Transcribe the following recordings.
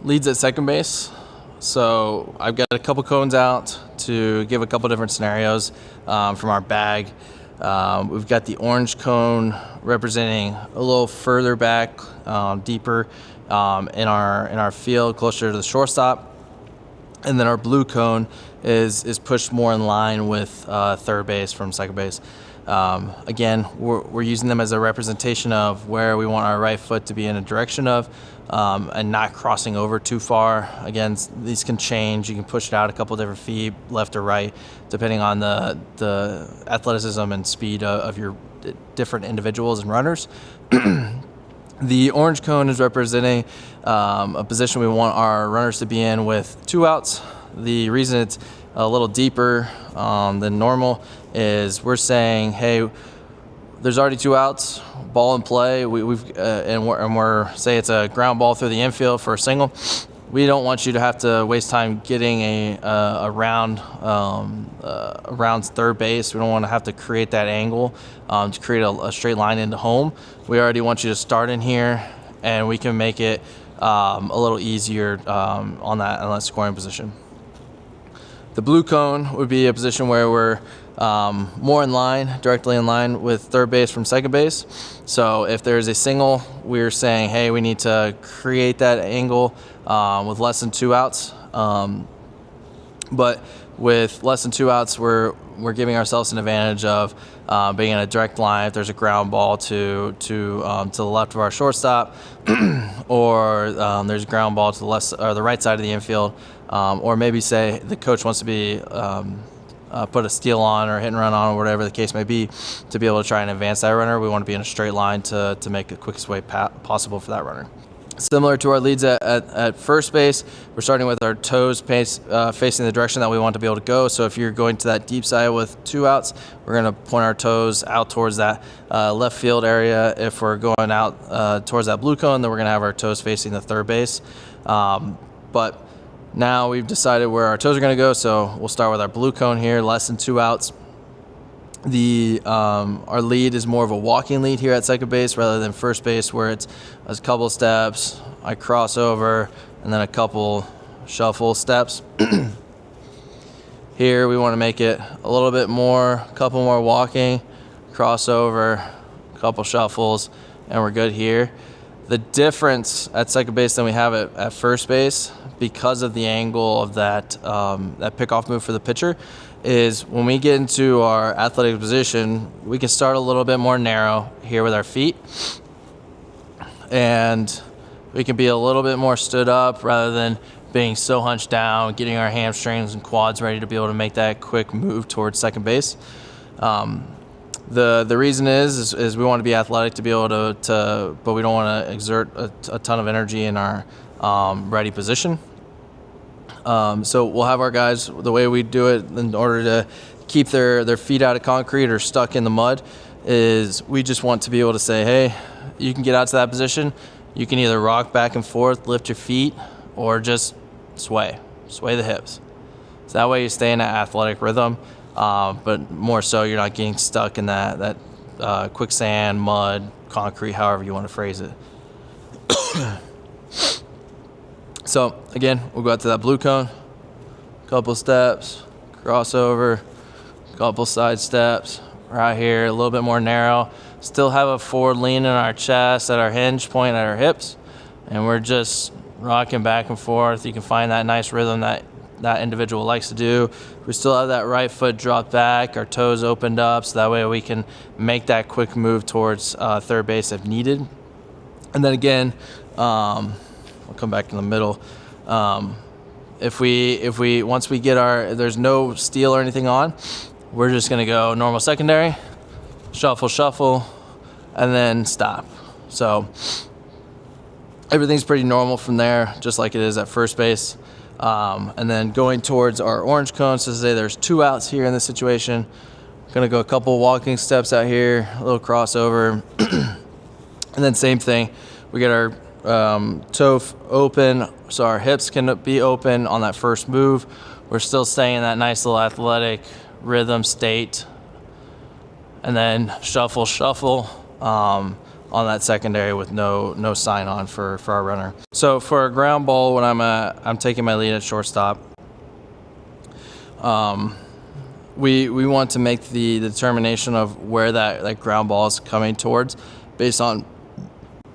leads at second base. So I've got a couple cones out to give a couple different scenarios from our bag. We've got the orange cone representing a little further back, deeper in our field, closer to the shortstop. And then our blue cone is pushed more in line with third base from second base. Again, we're using them as a representation of where we want our right foot to be in a direction of, and not crossing over too far. Again, these can change. You can push it out a couple different feet, left or right, depending on the athleticism and speed of your different individuals and runners. The orange cone is representing a position we want our runners to be in with 2 outs. The reason it's a little deeper than normal is we're saying, hey, there's already 2 outs, ball in play. We're say it's a ground ball through the infield for a single. We don't want you to have to waste time getting around third base. We don't want to have to create that angle to create a straight line into home. We already want you to start in here, and we can make it a little easier on that scoring position. The blue cone would be a position where we're more in line, directly in line with third base from second base. So if there's a single, we're saying, hey, we need to create that angle with less than 2 outs. But with less than 2 outs, we're giving ourselves an advantage of being in a direct line. If there's a ground ball to the left of our shortstop, or there's a ground ball to the left or the right side of the infield, or maybe say the coach wants to be put a steal on or hit and run on or whatever the case may be, to be able to try and advance that runner. We want to be in a straight line to make the quickest way possible for that runner. Similar to our leads at first base, we're starting with our toes facing the direction that we want to be able to go. So if you're going to that deep side with 2 outs, we're going to point our toes out towards that left field area. If we're going out towards that blue cone, then we're going to have our toes facing the third base. But now we've decided where our toes are going to go, so we'll start with our blue cone here, less than 2 outs. Our lead is more of a walking lead here at second base rather than first base, where it's a couple steps, I cross over, and then a couple shuffle steps. Here we want to make it a little bit more, a couple more walking, crossover, a couple shuffles, and we're good here. The difference at second base than we have at first base, because of the angle of that pickoff move for the pitcher, is when we get into our athletic position, we can start a little bit more narrow here with our feet, and we can be a little bit more stood up rather than being so hunched down, getting our hamstrings and quads ready to be able to make that quick move towards second base. The reason is we want to be athletic to be able to but we don't want to exert a ton of energy in our ready position. So we'll have our guys, the way we do it in order to keep their feet out of concrete or stuck in the mud, is we just want to be able to say, hey, you can get out to that position. You can either rock back and forth, lift your feet, or just sway the hips. So that way you stay in that athletic rhythm, but more so you're not getting stuck in that quicksand, mud, concrete, however you want to phrase it. So again, we'll go out to that blue cone, couple steps, crossover, couple side steps, right here, a little bit more narrow. Still have a forward lean in our chest, at our hinge point, at our hips, and we're just rocking back and forth. You can find that nice rhythm that individual likes to do. We still have that right foot dropped back, our toes opened up, so that way we can make that quick move towards third base if needed. And then again, we'll come back in the middle. If we once we get there's no steal or anything on, we're just gonna go normal secondary, shuffle, and then stop. So everything's pretty normal from there, just like it is at first base. And then going towards our orange cone, so say there's 2 outs here in this situation. Gonna go a couple walking steps out here, a little crossover, and then same thing. We get our toe open, so our hips can be open on that first move. We're still staying in that nice little athletic rhythm state, and then shuffle, on that secondary with no sign on for our runner. So for a ground ball, when I'm taking my lead at shortstop, we want to make the determination of where that ground ball is coming towards based on.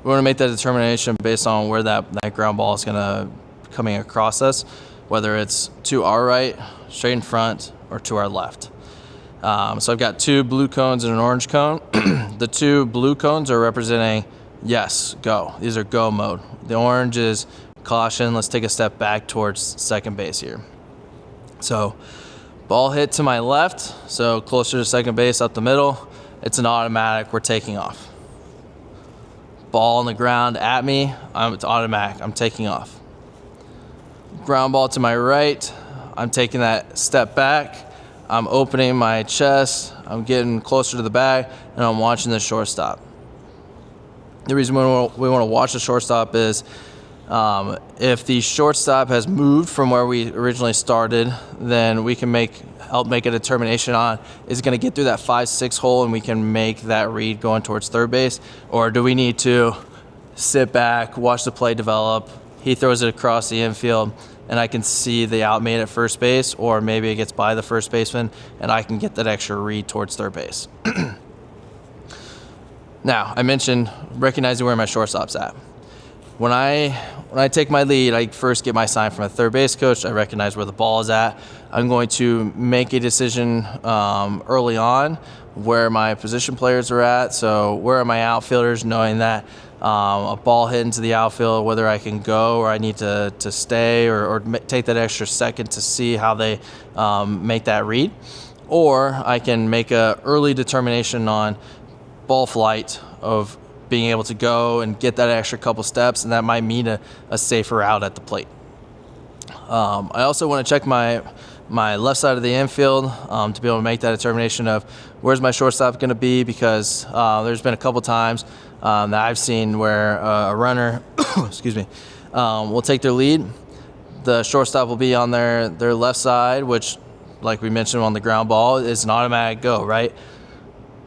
We want to make that determination based on where that ground ball is coming across us, whether it's to our right, straight in front, or to our left. So I've got 2 blue cones and an orange cone. The 2 blue cones are representing yes, go. These are go mode. The orange is caution, let's take a step back towards second base here. So ball hit to my left, so closer to second base up the middle. It's an automatic, we're taking off. Ball on the ground at me, it's automatic, I'm taking off. Ground ball to my right, I'm taking that step back, I'm opening my chest, I'm getting closer to the bag, and I'm watching the shortstop. The reason we want to watch the shortstop is if the shortstop has moved from where we originally started, then we can help make a determination on, is it going to get through that 5-6 hole and we can make that read going towards third base, or do we need to sit back, watch the play develop, he throws it across the infield, and I can see the out made at first base, or maybe it gets by the first baseman and I can get that extra read towards third base. Now, I mentioned recognizing where my shortstop's at. When I take my lead, I first get my sign from a third base coach. I recognize where the ball is at. I'm going to make a decision early on where my position players are at. So where are my outfielders, knowing that a ball hit into the outfield, whether I can go or I need to stay or take that extra second to see how they make that read. Or I can make a early determination on ball flight of being able to go and get that extra couple steps, and that might mean a safer route at the plate. I also want to check my left side of the infield to be able to make that determination of where's my shortstop going to be, because there's been a couple times that I've seen where a runner excuse me, will take their lead. The shortstop will be on their left side, which, like we mentioned on the ground ball, is an automatic go, right?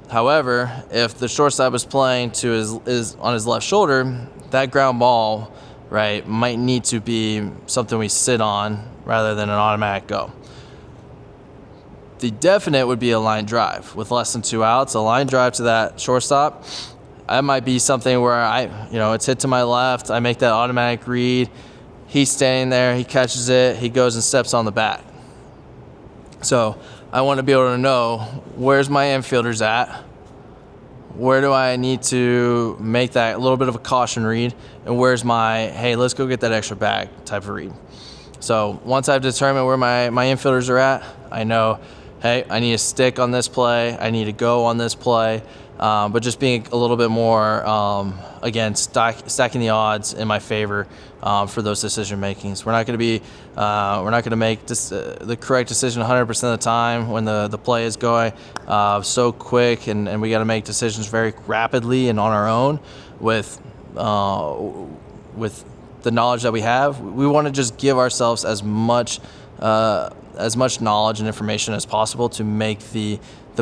However, if the shortstop is playing to is on his left shoulder, that ground ball, right, might need to be something we sit on rather than an automatic go. The definite would be a line drive with less than 2 outs. A line drive to that shortstop, that might be something where it's hit to my left, I make that automatic read, he's standing there, he catches it, he goes and steps on the bat. So I want to be able to know where's my infielders at, where do I need to make that little bit of a caution read, and where's my, hey, let's go get that extra bag type of read. So once I've determined where my infielders are at, I know, hey, I need to stick on this play, I need to go on this play, but just being a little bit more, again, stacking the odds in my favor for those decision makings. We're not going to make the correct decision 100% of the time when the play is going so quick, and we got to make decisions very rapidly and on our own with the knowledge that we have. We want to just give ourselves as much knowledge and information as possible to make the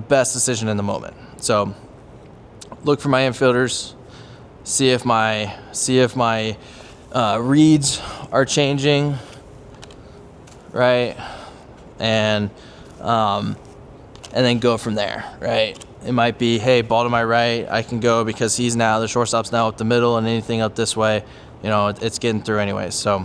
best decision in the moment. So look for my infielders, see if my reads are changing, right? And then go from there, right? It might be, hey, ball to my right, I can go because the shortstop's now up the middle, and anything up this way, it's getting through anyway. So